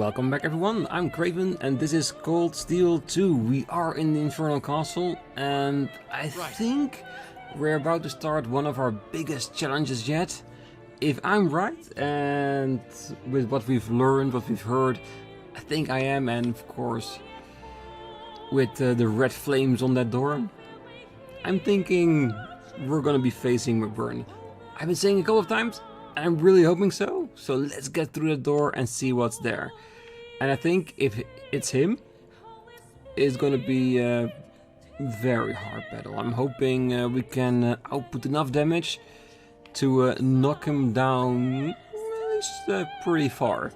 Welcome back everyone, I'm Craven and this is Cold Steel 2. We are in the Infernal Castle and I think we're about to start one of our biggest challenges yet. If I'm right, and with what we've learned, what we've heard, I think I am, and of course with the red flames on that door, I'm thinking we're gonna be facing McBurn. I've been saying a couple of times, and I'm really hoping so. So let's get through the door and see what's there. And I think if it's him, it's gonna be a very hard battle. I'm hoping we can output enough damage to knock him down pretty far.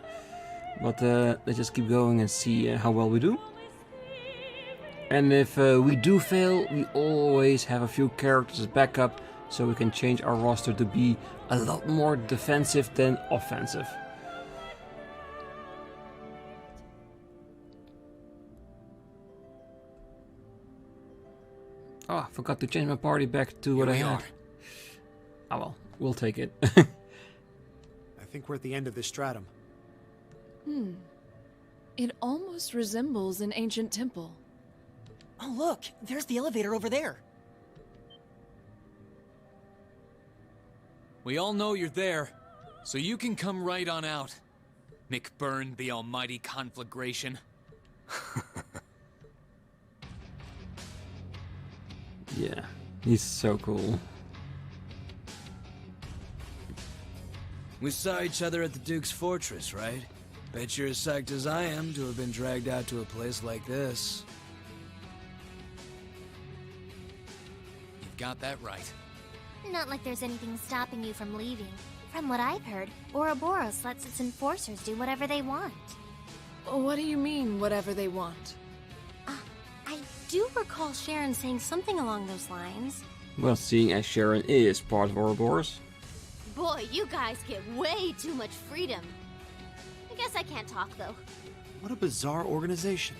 But let's just keep going and see how well we do. And if we do fail, we always have a few characters as backup, so we can change our roster to be a lot more defensive than offensive. Oh, I forgot to change my party back to what I had. Oh well, we'll take it. I think we're at the end of this stratum. It almost resembles an ancient temple. Oh look, there's the elevator over there. We all know you're there, so you can come right on out. McBurn, the almighty conflagration. Yeah, he's so cool. We saw each other at the Duke's fortress, right? Bet you're as psyched as I am to have been dragged out to a place like this. You've got that right. Not like there's anything stopping you from leaving. From what I've heard, Ouroboros lets its enforcers do whatever they want. What do you mean, whatever they want? I do recall Sharon saying something along those lines. Well, seeing as Sharon is part of Ouroboros. Boy, you guys get way too much freedom. I guess I can't talk, though. What a bizarre organization.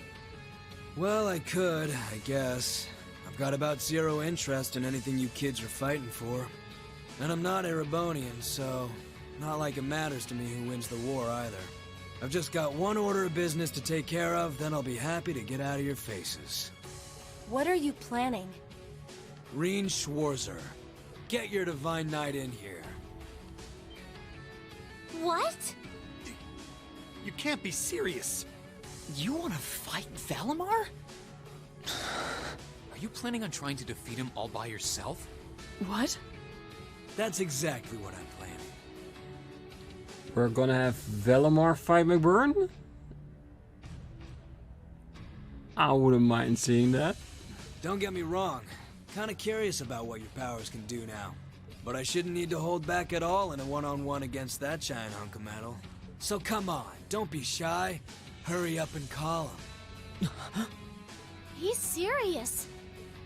Well, I could, I guess. I've got about zero interest in anything you kids are fighting for. And I'm not Erebonian, so not like it matters to me who wins the war either. I've just got one order of business to take care of, then I'll be happy to get out of your faces. What are you planning? Rean Schwarzer, get your Divine Knight in here. What? You can't be serious. You want to fight Valimar? Are you planning on trying to defeat him all by yourself? What? That's exactly what I'm planning. We're gonna have Valimar fight McBurn? I wouldn't mind seeing that. Don't get me wrong, kinda curious about what your powers can do now. But I shouldn't need to hold back at all in a one-on-one against that giant hunk of metal. So come on, don't be shy. Hurry up and call him. He's serious.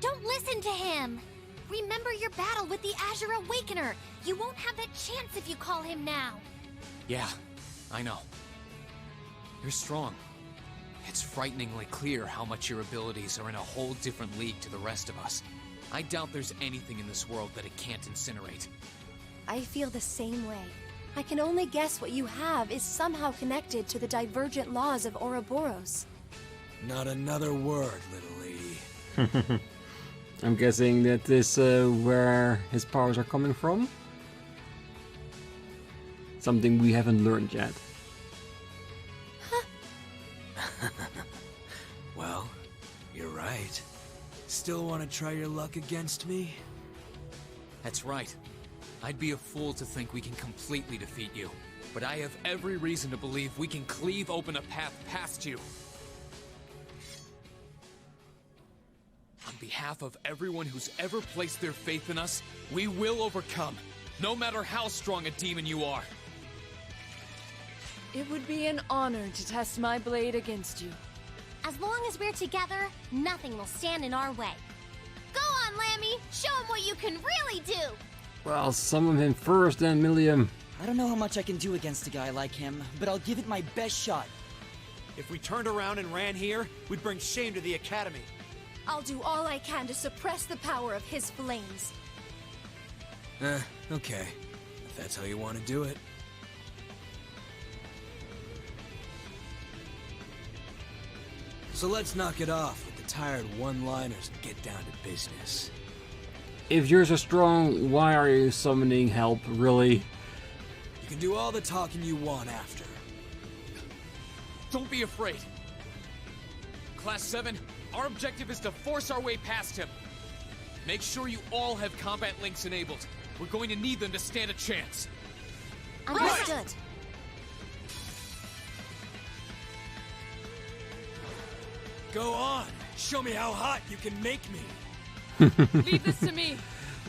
Don't listen to him. Remember your battle with the Azure Awakener. You won't have that chance if you call him now. Yeah, I know. You're strong. It's frighteningly clear how much your abilities are in a whole different league to the rest of us. I doubt there's anything in this world that it can't incinerate. I feel the same way. I can only guess what you have is somehow connected to the divergent laws of Ouroboros. Not another word, little lady. I'm guessing that this where his powers are coming from. Something we haven't learned yet. Well, you're right. Still want to try your luck against me? That's right. I'd be a fool to think we can completely defeat you. But I have every reason to believe we can cleave open a path past you. On behalf of everyone who's ever placed their faith in us, we will overcome, no matter how strong a demon you are. It would be an honor to test my blade against you. As long as we're together, nothing will stand in our way. Go on, Lammy! Show him what you can really do! Well, summon him first then, Milliam. I don't know how much I can do against a guy like him, but I'll give it my best shot. If we turned around and ran here, we'd bring shame to the Academy. I'll do all I can to suppress the power of his flames. Okay. If that's how you want to do it. So let's knock it off with the tired one-liners and get down to business. If you're so strong, why are you summoning help, really? You can do all the talking you want after. Don't be afraid. Class 7, our objective is to force our way past him. Make sure you all have combat links enabled. We're going to need them to stand a chance. Understood. Go on. Show me how hot you can make me. Leave this to me.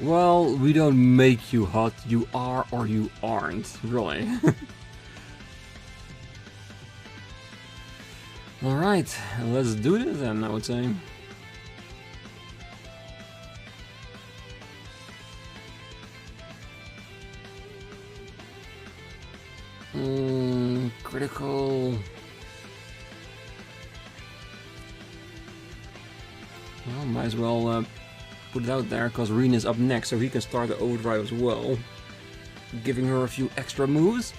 Well, we don't make you hot. You are or you aren't, really. Alright, let's do this then, I would say. Critical. Well, might as well put it out there, because Rean is up next, so he can start the overdrive as well. Giving her a few extra moves.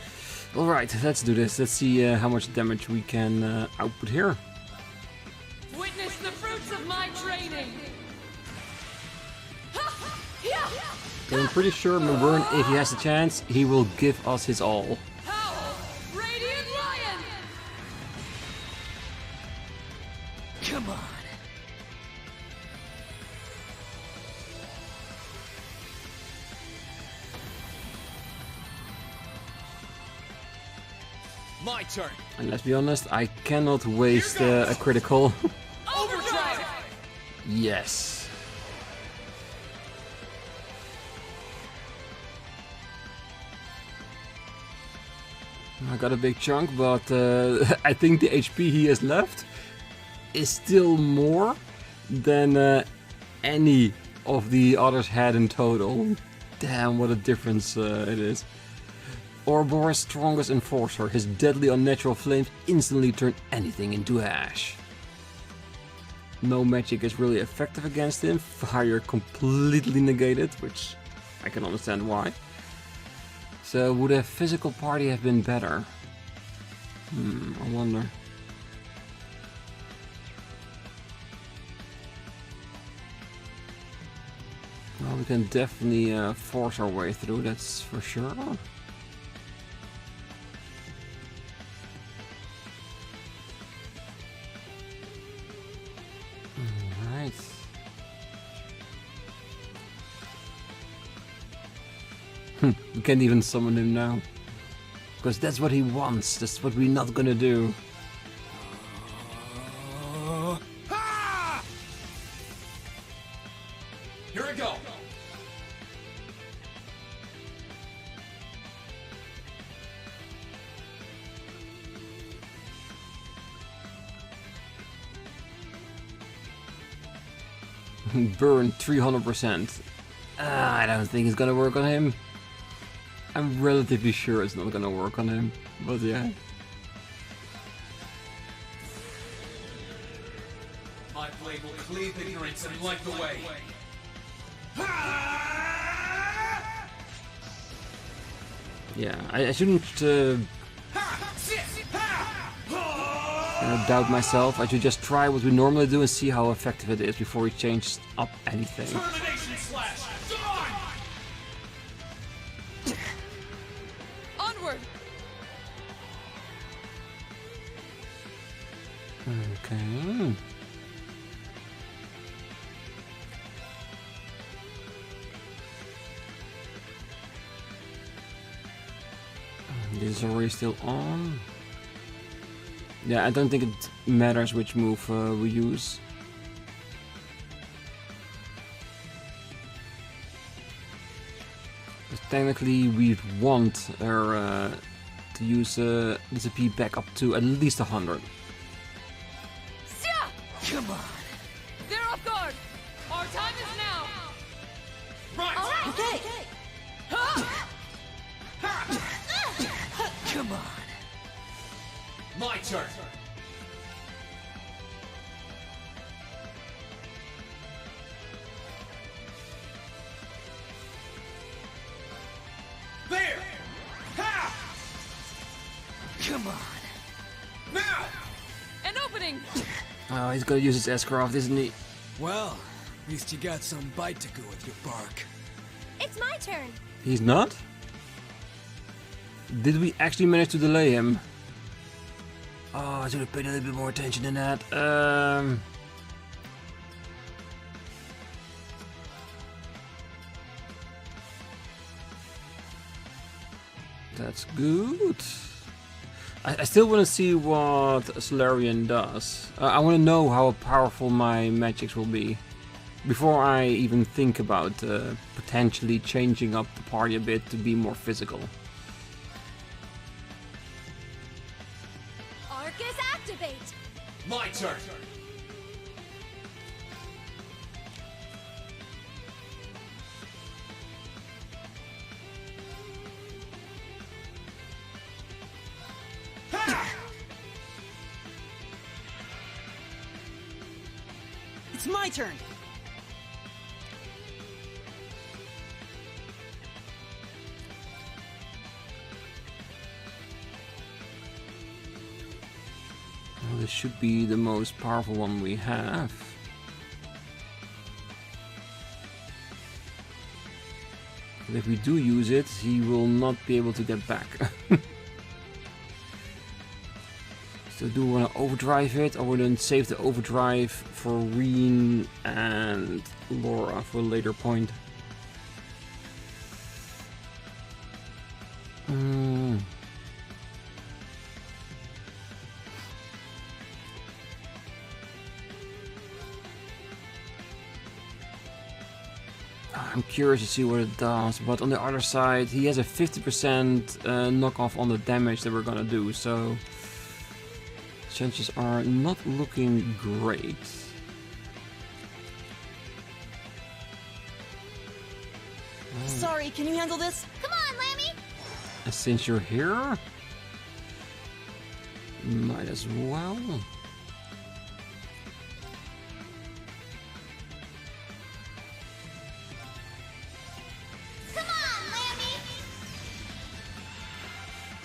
Alright, let's do this. Let's see how much damage we can output here. Witness the fruits of my training. I'm pretty sure McBurn, if he has a chance, he will give us his all. Howl, Radiant Lion. Come on. My turn. And let's be honest, I cannot waste a critical. Overdrive! Yes. I got a big chunk, but I think the HP he has left is still more than any of the others had in total. Damn, what a difference it is. Ourobor's strongest enforcer, his deadly unnatural flames instantly turn anything into ash. No magic is really effective against him, fire completely negated, which I can understand why. So would a physical party have been better? I wonder. Well, we can definitely force our way through, that's for sure. Alright. We can't even summon him now. Because that's what he wants, that's what we're not gonna do. Here we go. Burn 300%. I don't think it's gonna work on him. I'm relatively sure it's not gonna work on him, but yeah. My blade will cleave ignorance and light the way. Yeah, I shouldn't doubt myself. I should just try what we normally do and see how effective it is before we change up anything. Termination slash. Onward. Okay. This is already still on. Yeah, I don't think it matters which move we use. But technically, we want her to use this AP back up to at least 100. Come on. They're off guard. Our time is now. Right. Okay. Come on. My turn. There. Ha! Come on. Now. An opening. Oh, he's gonna use his S-Craft, isn't he? Well, at least you got some bite to go with your bark. It's my turn. He's not? Did we actually manage to delay him? Oh, I should have paid a little bit more attention than that. That's good. I still want to see what Solarian does. I want to know how powerful my magics will be before I even think about potentially changing up the party a bit to be more physical. Arcus, activate! My turn! It's my turn. Well, this should be the most powerful one we have. But if we do use it, he will not be able to get back. So do we want to overdrive it, or we then save the overdrive for Rean and Laura for a later point? I'm curious to see what it does, but on the other side, he has a 50% knockoff on the damage that we're gonna do, so chances are not looking great. Sorry, can you handle this? Come on, Lammy! And since you're here, might as well. Come on, Lammy!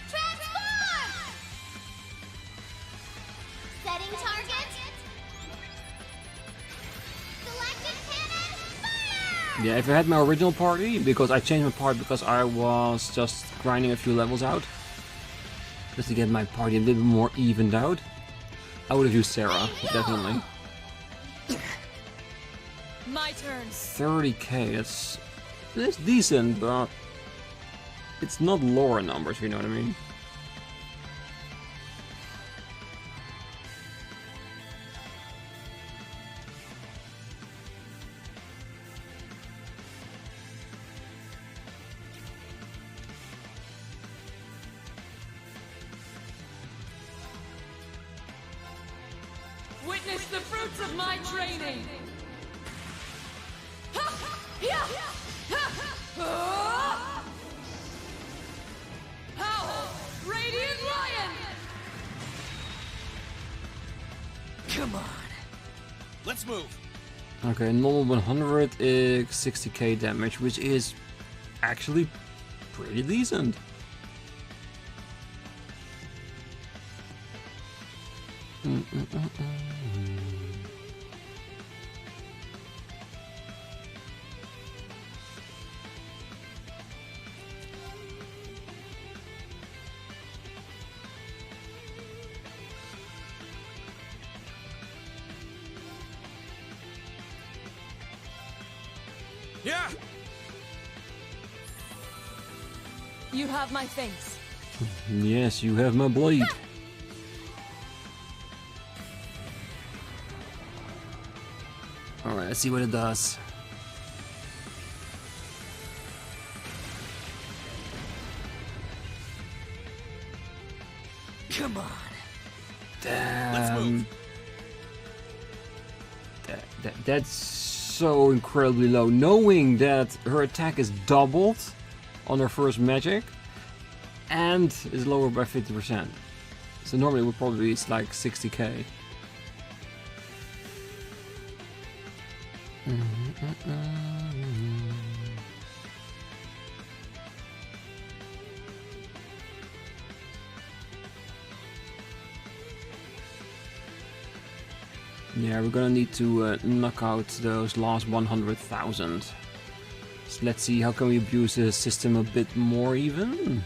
Transform! Setting target. Selected cannon, fire! Yeah, if I had my original party, because I changed my party because I was just grinding a few levels out, just to get my party a little bit more evened out, I would have used Sarah, definitely. My turn. 30k, that's decent, but it's not Laura numbers, if you know what I mean. Witness the fruits of my training. Howl, Radiant Lion! Come on. Let's move. Okay, normal 100 is 60k damage, which is actually pretty decent. Yeah! You have my thanks. Yes, you have my blade. Alright, let's see what it does. Come on. Let's Damn. move. That's so incredibly low. Knowing that her attack is doubled on her first magic and is lower by 50%. So normally it would probably be like 60k. Yeah, we're gonna need to knock out those last 100,000. So let's see, how can we abuse the system a bit more even?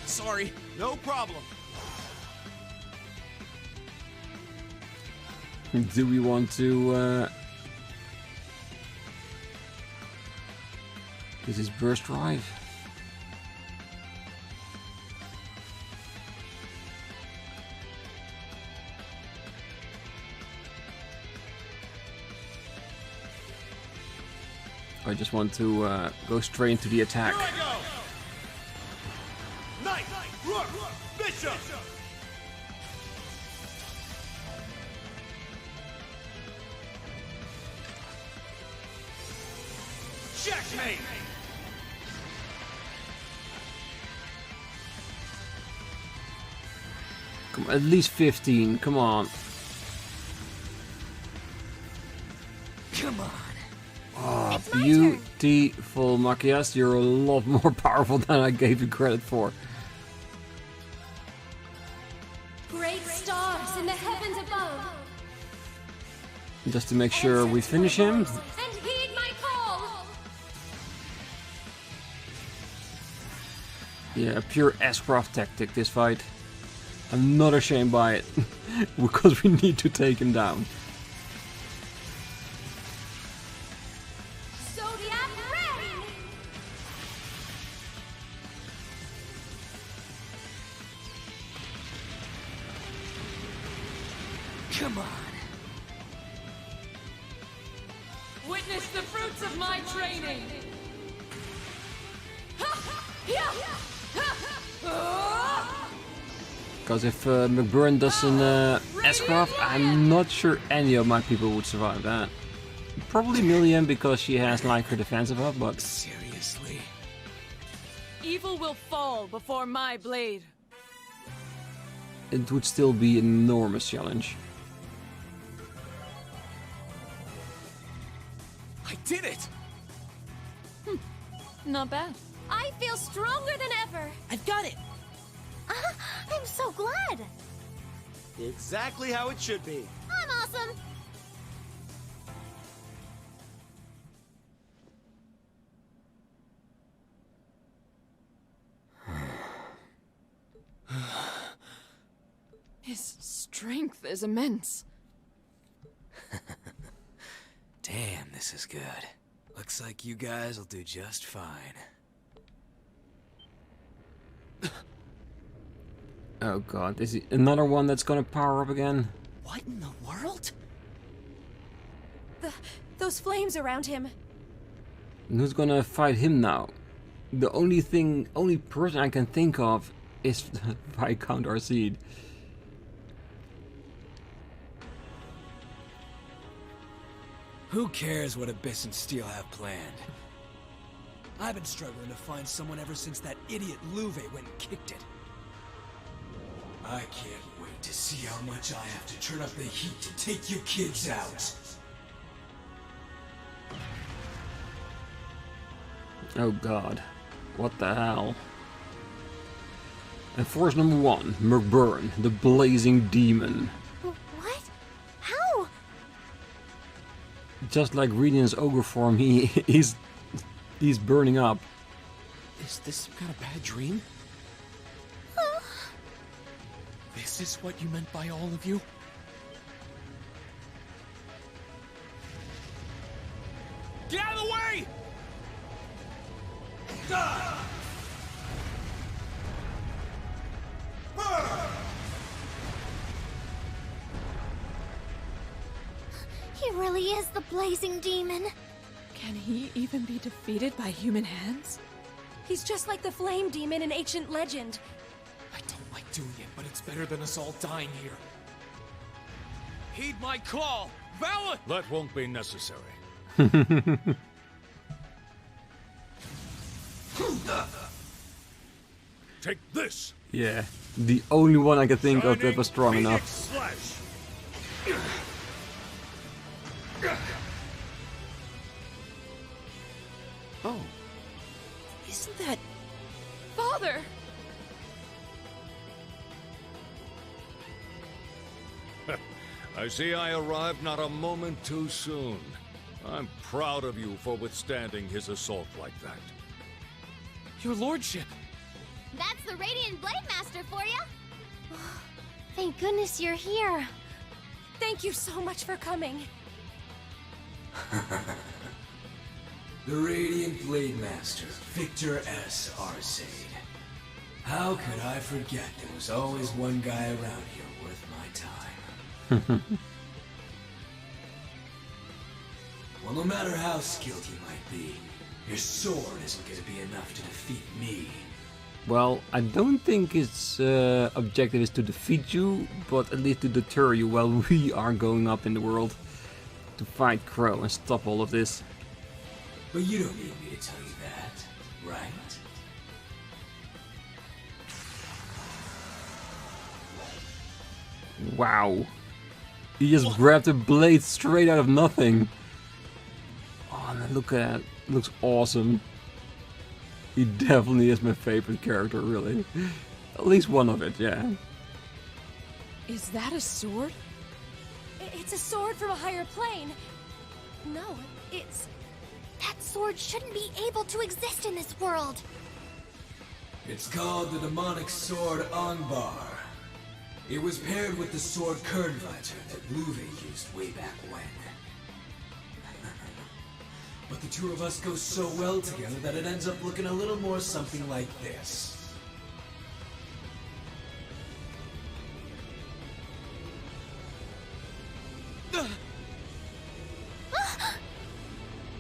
Sorry. No problem. Do we want to... This is burst drive. I just want to go straight into the attack. Here I go! Knight, rook, bishop! Checkmate! Come on, at least 15, come on. Come on. Oh, beautiful, Machias. You're a lot more powerful than I gave you credit for. Great stars in the heavens above. Just to make sure we finish him. And heed my call. Yeah, pure S-craft tactic, this fight. I'm not ashamed by it. Because we need to take him down. Zodiac ready. Come on. Witness the fruits of my training. Because if McBurn does an S-craft, I'm not sure any of my people would survive that. Probably Million because she has like her defensive up, but... Seriously? Evil will fall before my blade. It would still be an enormous challenge. I did it! Not bad. I feel stronger than ever. I've got it. I'm so glad. Exactly how it should be. I'm awesome. His strength is immense. Damn, this is good. Looks like you guys will do just fine. Oh god, is he another one that's gonna power up again? What in the world? Those flames around him. And who's gonna fight him now? The only person I can think of is Viscount Arseid. Who cares what Abyss and Steel have planned? I've been struggling to find someone ever since that idiot Luve went and kicked it. I can't wait to see how much I have to turn up the heat to take you kids out. Oh god, what the hell? And force number 1, McBurn, the blazing demon. What? How? Just like Rean's ogre form, he's burning up. Is this some kind of bad dream? This is what you meant by all of you? Get out of the way! He really is the blazing demon. Can he even be defeated by human hands? He's just like the flame demon in ancient legend. I don't like doing it, but it's better than us all dying here. Heed my call! Vala! That won't be necessary. Take this! Yeah, the only one I could think of that was strong enough. Slash. Oh. Isn't that... Father! I see I arrived not a moment too soon. I'm proud of you for withstanding his assault like that. Your lordship! That's the Radiant Blade Master for you! Thank goodness you're here. Thank you so much for coming. The Radiant Blade Master, Victor S. Arseid. How could I forget there was always one guy around here worth my time? Well, no matter how skilled you might be, your sword isn't going to be enough to defeat me. Well, I don't think its objective is to defeat you, but at least to deter you while we are going up in the world to fight Crow and stop all of this. But you don't need me to tell you that, right? Wow. He just grabbed a blade straight out of nothing. Oh, and look at that. It looks awesome. He definitely is my favorite character, really. At least one of it, yeah. Is that a sword? It's a sword from a higher plane. No, it's... That sword shouldn't be able to exist in this world. It's called the demonic sword Angbar. It was paired with the sword Kernfighter that Luve used way back when. But the two of us go so well together that it ends up looking a little more something like this.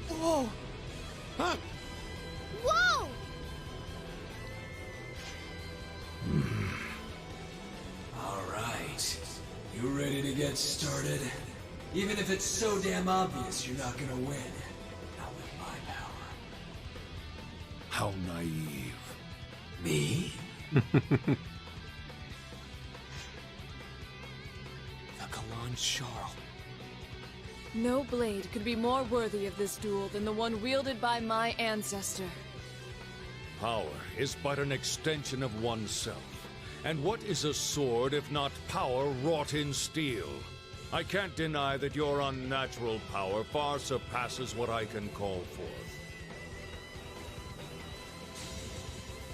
Whoa! Huh? Whoa! Alright. You ready to get started? Even if it's so damn obvious you're not gonna win. Not with my power. How naive. Me? The Galan Charl. No blade could be more worthy of this duel than the one wielded by my ancestor. Power is but an extension of oneself. And what is a sword if not power wrought in steel? I can't deny that your unnatural power far surpasses what I can call forth.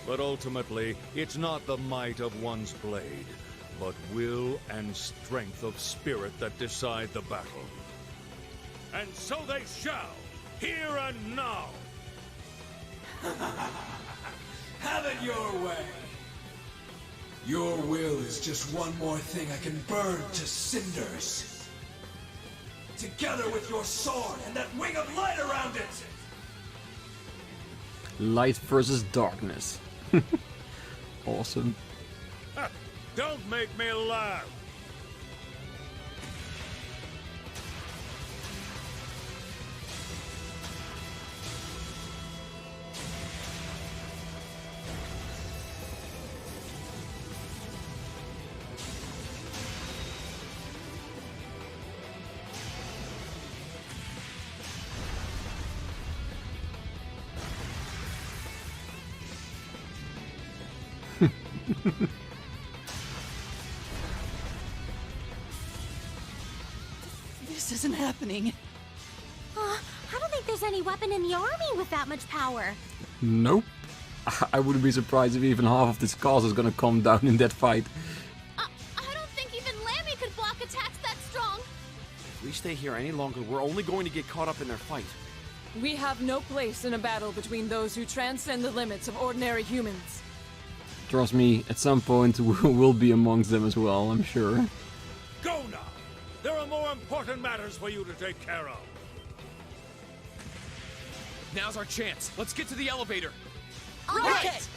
But ultimately, it's not the might of one's blade, but will and strength of spirit that decide the battle. And so they shall, here and now! Have it your way! Your will is just one more thing I can burn to cinders. Together with your sword and that wing of light around it! Light versus darkness. Awesome. Don't make me laugh! This isn't happening. I don't think there's any weapon in the army with that much power. Nope. I wouldn't be surprised if even half of this castle is gonna come down in that fight. I don't think even Lammy could block attacks that strong. If we stay here any longer, we're only going to get caught up in their fight. We have no place in a battle between those who transcend the limits of ordinary humans. Trust me, at some point we'll be amongst them as well, I'm sure. Go now! There are more important matters for you to take care of. Now's our chance. Let's get to the elevator. All right.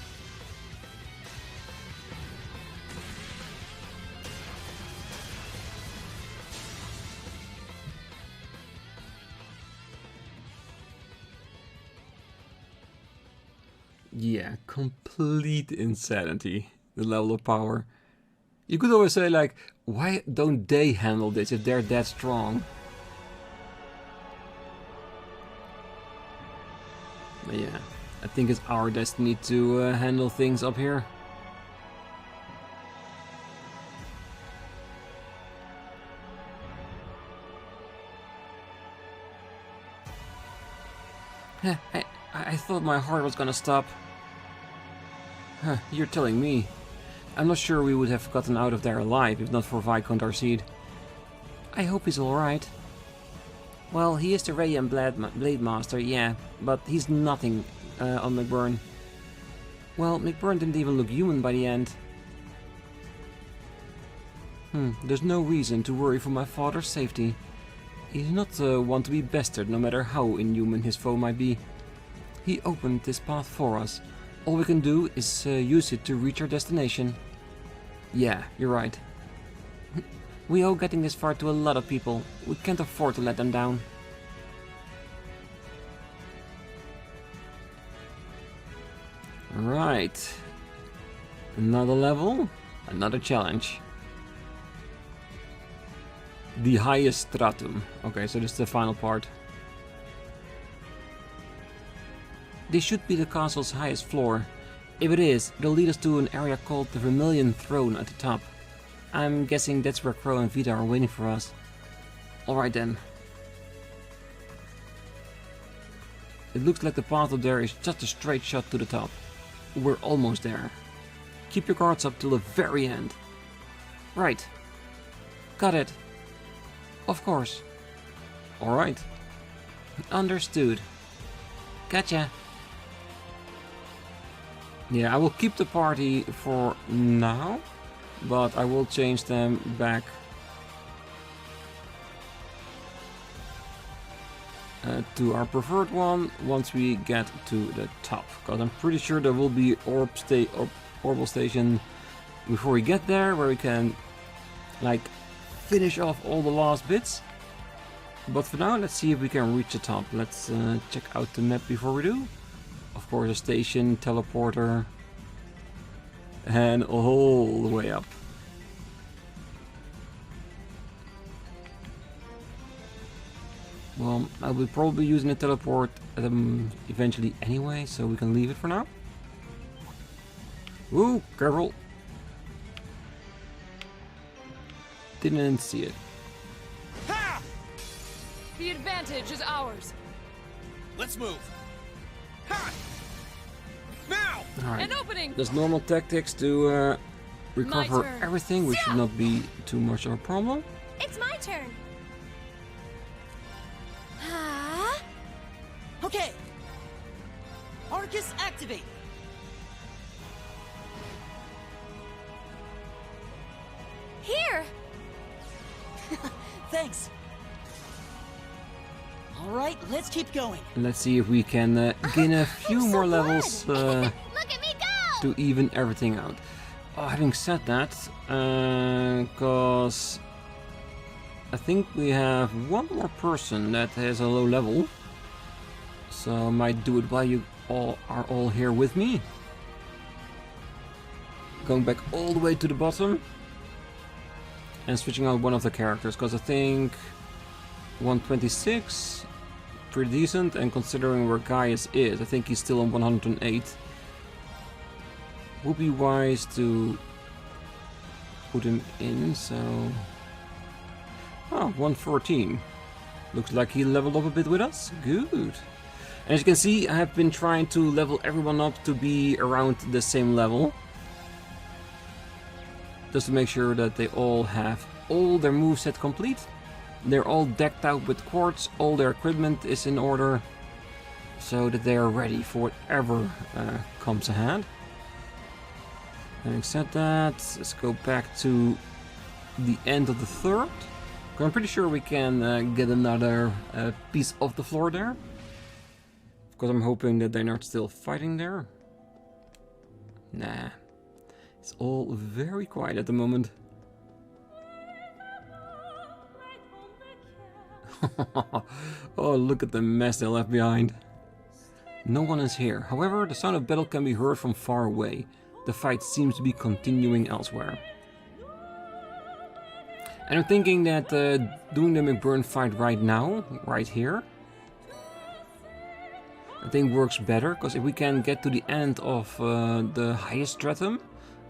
Yeah, complete insanity, the level of power. You could always say like, why don't they handle this if they're that strong? But yeah, I think it's our destiny to handle things up here. I thought my heart was gonna stop. You're telling me. I'm not sure we would have gotten out of there alive if not for Viscount Arseid. I hope he's alright. Well, he is the Rean Blade Master, yeah, but he's nothing on McBurn. Well, McBurn didn't even look human by the end. There's no reason to worry for my father's safety. He's not one to be bested, no matter how inhuman his foe might be. He opened this path for us. All we can do is use it to reach our destination. Yeah, you're right. We owe getting this far to a lot of people. We can't afford to let them down. Right. Another level, another challenge. The highest stratum. Okay, so this is the final part. This should be the castle's highest floor. If it is, it'll lead us to an area called the Vermilion Throne at the top. I'm guessing that's where Crow and Vita are waiting for us. Alright then. It looks like the path up there is just a straight shot to the top. We're almost there. Keep your guards up till the very end. Right. Got it. Of course. Alright. Understood. Gotcha. Yeah, I will keep the party for now, but I will change them back to our preferred one once we get to the top. Because I'm pretty sure there will be orbital station before we get there, where we can like finish off all the last bits. But for now, let's see if we can reach the top. Let's check out the map before we do. Of course, a station, teleporter, and all the way up. Well, I will probably be using a teleport eventually anyway, so we can leave it for now. Ooh, careful. Didn't see it. Ha! The advantage is ours. Let's move. Ha! Now! Alright. An opening. There's normal tactics to recover turn. everything, which should not be too much of a problem. It's my turn. Okay. Arcus activate. Here! Thanks. All right, let's keep going. Let's see if we can gain a few so more good. levels Look at me go! to even everything out. Oh, having said that, because I think we have one more person that has a low level, so I might do it while you all are all here with me. Going back all the way to the bottom and switching out one of the characters, because I think 126 pretty decent, and considering where Gaius is, I think he's still on 108. Would be wise to put him in, so... Oh, 114. Looks like he leveled up a bit with us. Good. And as you can see, I have been trying to level everyone up to be around the same level. Just to make sure that they all have all their moveset complete. They're all decked out with quartz, all their equipment is in order, so that they are ready for whatever comes ahead. Having said that, let's go back to the end of the third. I'm pretty sure we can get another piece of the floor there. Because I'm hoping that they're not still fighting there. Nah, it's all very quiet at the moment. Oh, look at the mess they left behind. No one is here. However, the sound of battle can be heard from far away. The fight seems to be continuing elsewhere. And I'm thinking that doing the McBurn fight right now, right here, I think works better, because if we can get to the end of the highest stratum,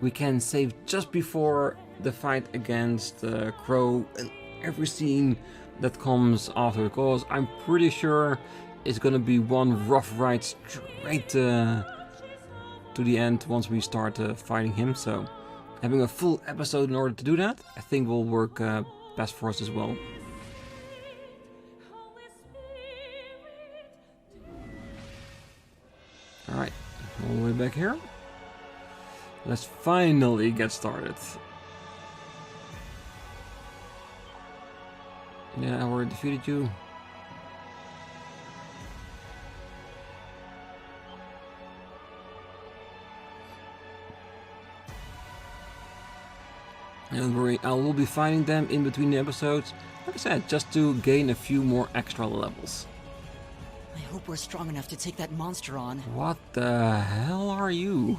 we can save just before the fight against Crow and every scene that comes after, because I'm pretty sure is gonna be one rough ride straight to the end once we start fighting him. So having a full episode in order to do that, I think will work best for us as well. Alright, all the way back here. Let's finally get started. Yeah, I already defeated you. Don't worry, I will be fighting them in between the episodes. Like I said, just to gain a few more extra levels. I hope we're strong enough to take that monster on. What the hell are you?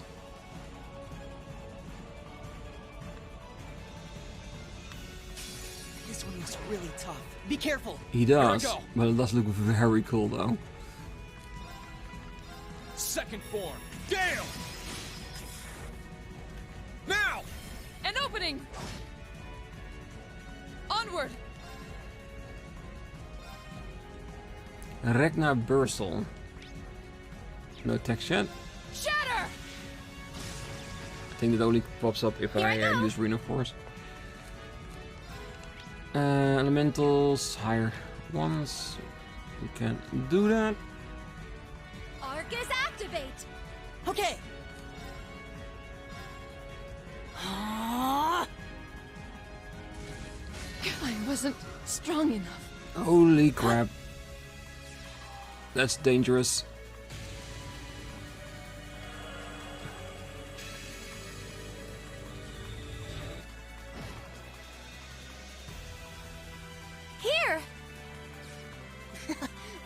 This one looks really tough. Be careful. He does, but it does look very cool though. Second form. Gale! Now! An opening! Onward! Ragnar Bursel. No text yet. Shatter! I think it only pops up if I use Rean, of course. Elementals, higher ones. We can do that. Arcus activate! Okay. I wasn't strong enough. Holy crap. That's dangerous. Here!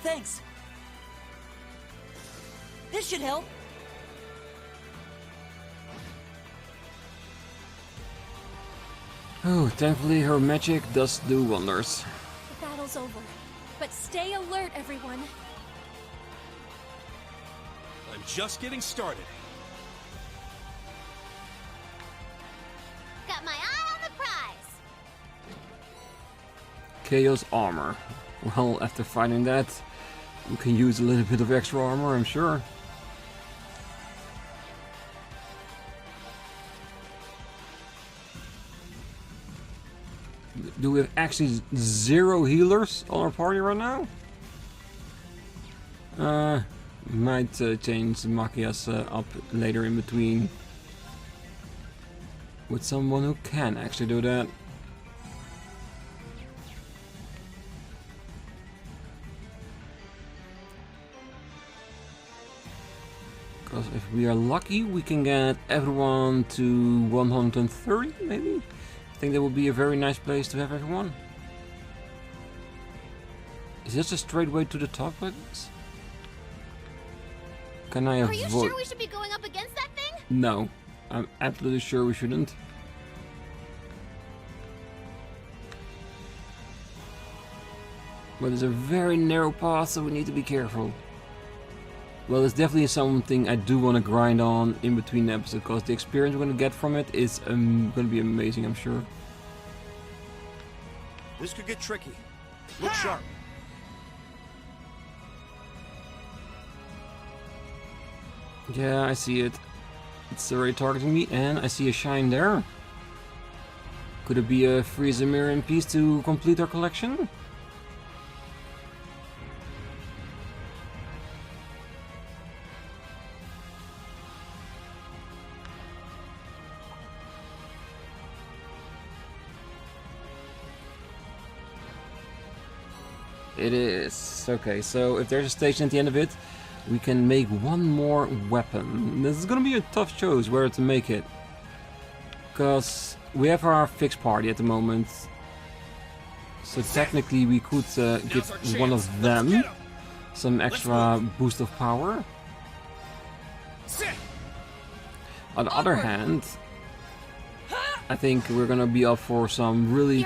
Thanks. This should help. Oh, thankfully her magic does do wonders. The battle's over. But stay alert, everyone. I'm just getting started. Got my eye on the prize! Chaos armor. Well, after fighting that, we can use a little bit of extra armor, I'm sure. Do we have actually 0 healers on our party right now? Might change Makias up later in between with someone who can actually do that. Because if we are lucky, we can get everyone to 130, maybe? I think that would be a very nice place to have everyone. Is this a straight way to the top like this? Can I avoid? Are you sure we should be going up against that thing? No, I'm absolutely sure we shouldn't. But it's a very narrow path, so we need to be careful. Well, it's definitely something I do want to grind on in between the episodes, because the experience we're going to get from it is going to be amazing, I'm sure. This could get tricky. Look sharp. Yeah, I see it. It's already targeting me, and I see a shine there. Could it be a Freeze a Mirror in Peace to complete our collection? It is. Okay, so if there's a station at the end of it, we can make one more weapon. This is gonna be a tough choice where to make it. Because we have our fixed party at the moment. So technically we could give one of them some extra boost of power. On the other hand, I think we're gonna be up for some really,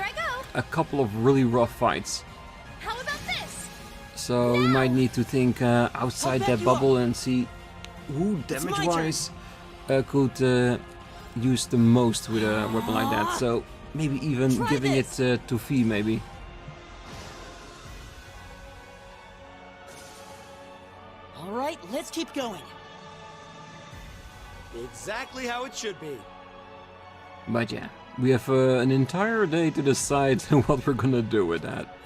a couple of really rough fights. So we might need to think outside that bubble and see who damage-wise could use the most with a weapon like that. So maybe even giving it to Fee, maybe. let's keep going. Exactly how it should be. But yeah, we have an entire day to decide what we're gonna do with that.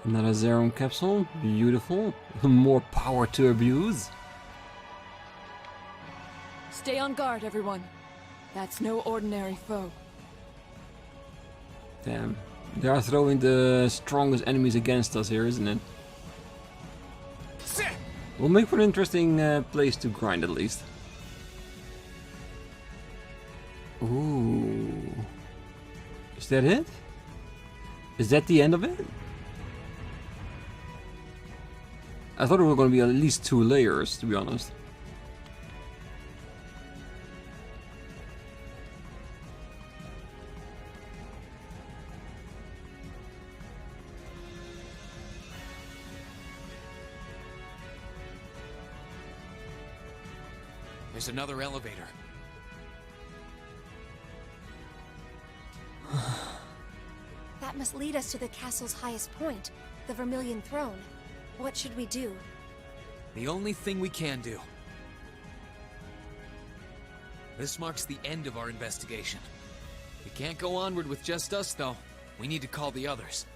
Another Zerum capsule, beautiful. More power to abuse. Stay on guard, everyone. That's no ordinary foe. Damn, they are throwing the strongest enemies against us here, isn't it? Will make for an interesting place to grind at least. Ooh. Is that it? Is that the end of it? I thought there were going to be at least 2 layers, to be honest. There's another elevator. That must lead us to the castle's highest point, the Vermilion Throne. What should we do? The only thing we can do. This marks the end of our investigation. We can't go onward with just us, though. We need to call the others.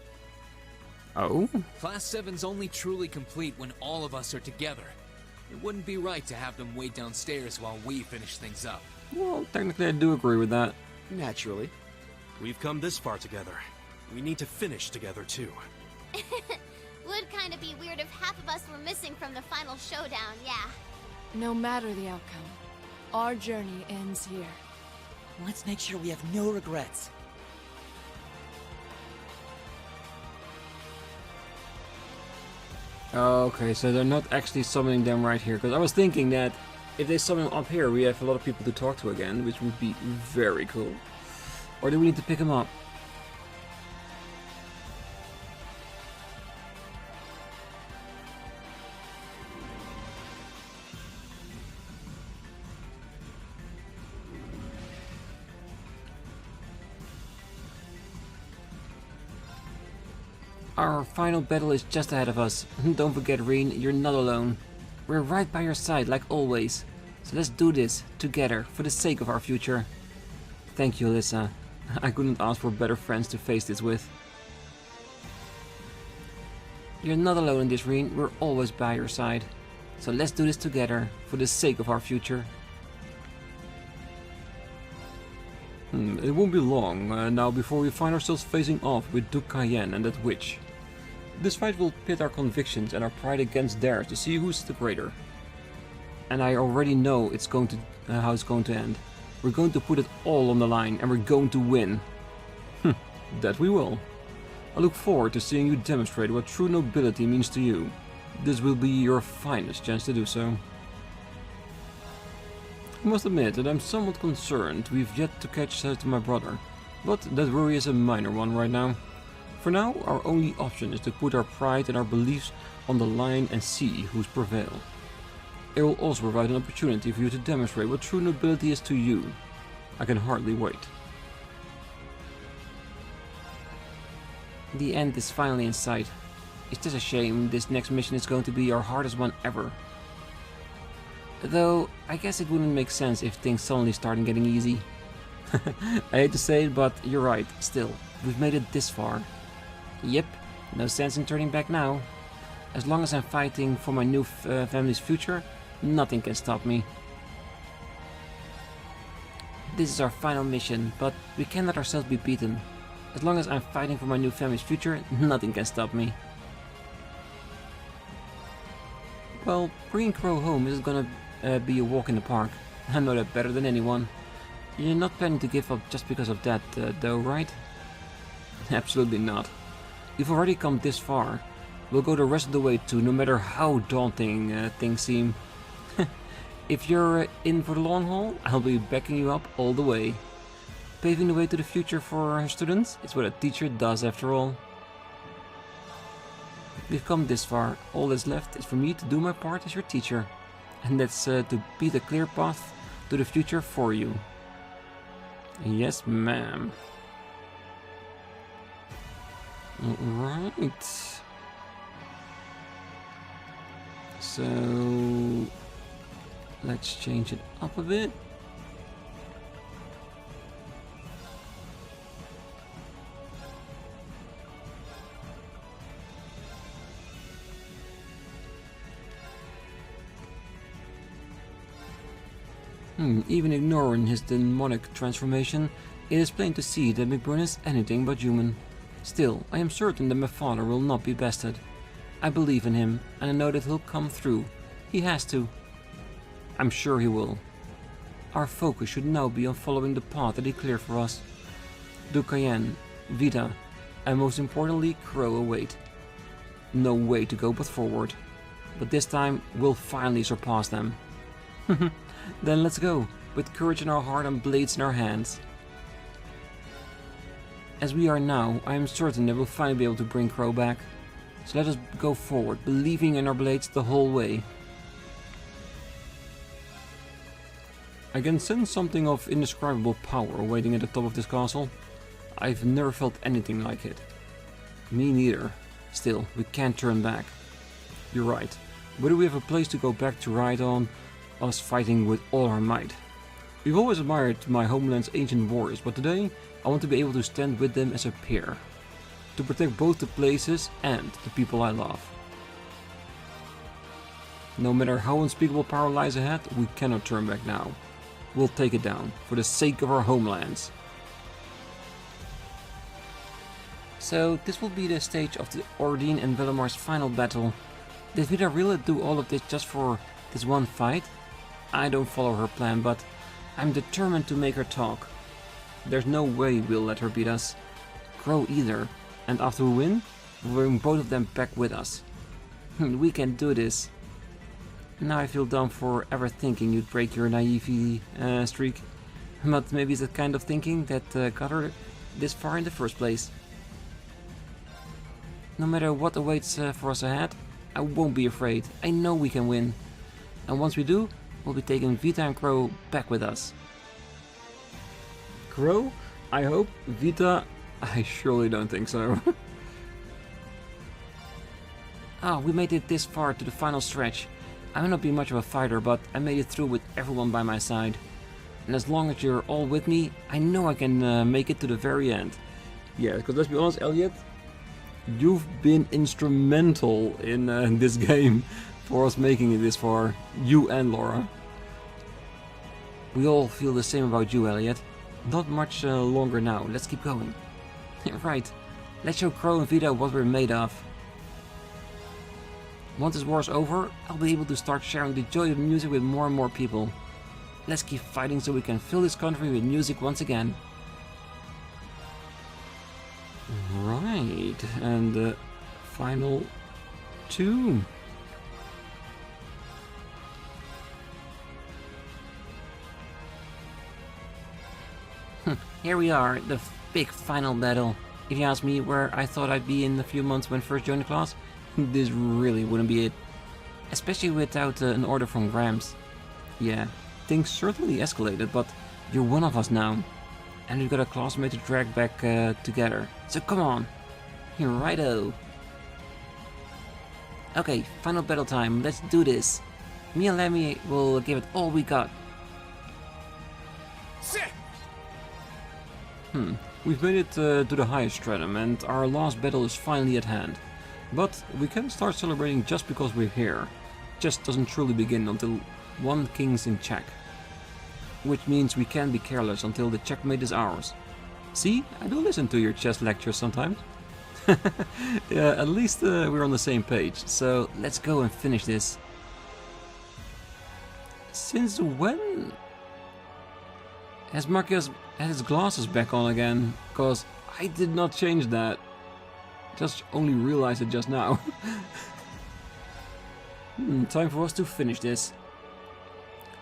Oh? Class 7's only truly complete when all of us are together. It wouldn't be right to have them wait downstairs while we finish things up. Well, technically I do agree with that. Naturally. We've come this far together. We need to finish together, too. Would kind of be weird if half of us were missing from the final showdown, yeah. No matter the outcome, our journey ends here. Let's make sure we have no regrets. Okay, so they're not actually summoning them right here, because I was thinking that if they summon them up here, we have a lot of people to talk to again, which would be very cool. Or do we need to pick them up? Our final battle is just ahead of us. Don't forget, Rean, you're not alone. We're right by your side, like always. So let's do this, together, for the sake of our future. Thank you, Alyssa. I couldn't ask for better friends to face this with. You're not alone in this, Rean. We're always by your side. So let's do this together, for the sake of our future. It won't be long now before we find ourselves facing off with Duke Cayenne and that witch. This fight will pit our convictions and our pride against theirs to see who's the greater. And I already know it's going to how it's going to end. We're going to put it all on the line and we're going to win. That we will. I look forward to seeing you demonstrate what true nobility means to you. This will be your finest chance to do so. I must admit that I'm somewhat concerned we've yet to catch sight of my brother, but that worry is a minor one right now. For now, our only option is to put our pride and our beliefs on the line and see who's prevail. It will also provide an opportunity for you to demonstrate what true nobility is to you. I can hardly wait. The end is finally in sight. It's just a shame this next mission is going to be our hardest one ever. Though, I guess it wouldn't make sense if things suddenly start getting easy. I hate to say it, but you're right, still, we've made it this far. Yep, no sense in turning back now. As long as I'm fighting for my new family's future, nothing can stop me. This is our final mission, but we can't let ourselves be beaten. As long as I'm fighting for my new family's future, nothing can stop me. Well, bringing Crow home isn't gonna be a walk in the park. I know that better than anyone. You're not planning to give up just because of that, though, right? Absolutely not. You've already come this far. We'll go the rest of the way too, no matter how daunting things seem. If you're in for the long haul, I'll be backing you up all the way. Paving the way to the future for our students is what a teacher does after all. We've come this far. All that's left is for me to do my part as your teacher. And that's to be the clear path to the future for you. Yes, ma'am. Alright. So let's change it up a bit. Even ignoring his demonic transformation, it is plain to see that McBurn is anything but human. Still, I am certain that my father will not be bested. I believe in him, and I know that he'll come through. He has to. I'm sure he will. Our focus should now be on following the path that he cleared for us. Dukayen, Vita, and most importantly, Crow await. No way to go but forward. But this time, we'll finally surpass them. Then let's go, with courage in our heart and blades in our hands. As we are now, I am certain that we'll finally be able to bring Crow back. So let us go forward, believing in our blades the whole way. I can sense something of indescribable power waiting at the top of this castle. I've never felt anything like it. Me neither. Still, we can't turn back. You're right. Whether we have a place to go back to ride on, us fighting with all our might. We've always admired my homeland's ancient warriors, but today I want to be able to stand with them as a pair. To protect both the places and the people I love. No matter how unspeakable power lies ahead, we cannot turn back now. We'll take it down, for the sake of our homelands. So this will be the stage of the Celine and Valimar's final battle. Did Vita really do all of this just for this one fight? I don't follow her plan, but I'm determined to make her talk. There's no way we'll let her beat us. Crow either. And after we win, we'll bring both of them back with us. We can do this. Now I feel dumb for ever thinking you'd break your naivety streak. But maybe it's the kind of thinking that got her this far in the first place. No matter what awaits for us ahead, I won't be afraid. I know we can win. And once we do, we'll be taking Vita and Crow back with us. Crow? I hope. Vita? I surely don't think so. We made it this far to the final stretch. I may not be much of a fighter, but I made it through with everyone by my side. And as long as you're all with me, I know I can make it to the very end. Yeah, because let's be honest, Elliot, you've been instrumental in this game for us making it this far. You and Laura. We all feel the same about you, Elliot. Not much longer now. Let's keep going. Right. Let's show Crow and Vita what we're made of. Once this war's over, I'll be able to start sharing the joy of music with more and more people. Let's keep fighting so we can fill this country with music once again. Right, and the final two. Here we are, the big final battle. If you ask me where I thought I'd be in a few months when first joined the class, this really wouldn't be it. Especially without an order from Grams. Yeah, things certainly escalated, but you're one of us now. And we've got a classmate to drag back together. So come on. Here, righto. Okay, final battle time. Let's do this. Me and Lemmy will give it all we got. We've made it to the highest stratum, and our last battle is finally at hand. But we can't start celebrating just because we're here. Chess doesn't truly begin until one king's in check. Which means we can't be careless until the checkmate is ours. See, I do listen to your chess lectures sometimes. Yeah, at least we're on the same page, so let's go and finish this. Since when has Marcus had his glasses back on again? Cause I did not change that. Just only realized it just now. Time for us to finish this.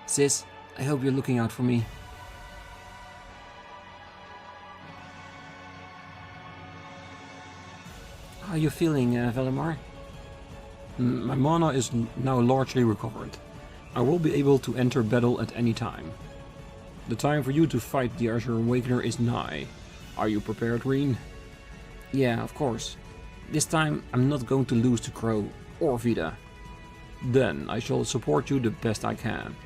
Sis, I hope you're looking out for me. How are you feeling, Valimar? My mana is now largely recovered. I will be able to enter battle at any time. The time for you to fight the Azure Awakener is nigh. Are you prepared, Rean? Yeah, of course. This time I'm not going to lose to Crow or Vita. Then I shall support you the best I can.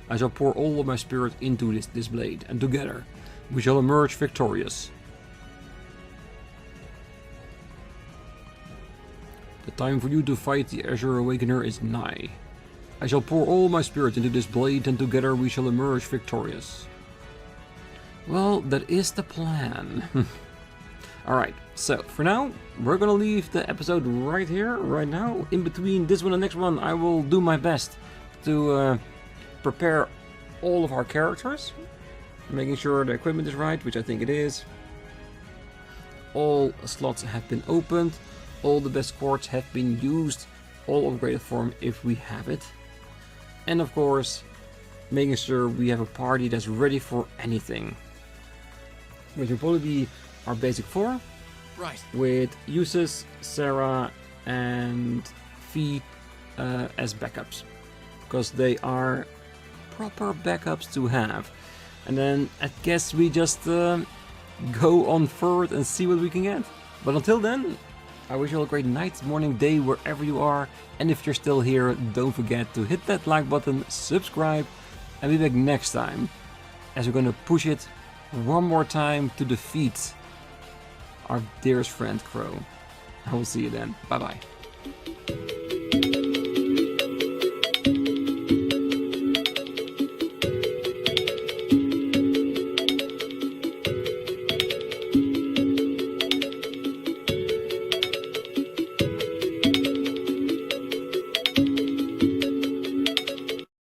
I shall pour all of my spirit into this blade, and together we shall emerge victorious. The time for you to fight the Azure Awakener is nigh. I shall pour all my spirit into this blade, and together we shall emerge victorious. Well, that is the plan. Alright, so for now, we're gonna leave the episode right here, right now. In between this one and the next one, I will do my best to prepare all of our characters. Making sure the equipment is right, which I think it is. All slots have been opened. All the best quartz have been used. All upgraded form if we have it. And of course, making sure we have a party that's ready for anything. Which will probably be our basic 4. Right. With Eustace, Sarah, and Fee as backups. Because they are proper backups to have. And then I guess we just go on forward and see what we can get. But until then, I wish you all a great night, morning, day, wherever you are. And if you're still here, don't forget to hit that like button, subscribe, and be back next time. As we're gonna push it one more time to defeat our dearest friend Crow. I will see you then. Bye bye.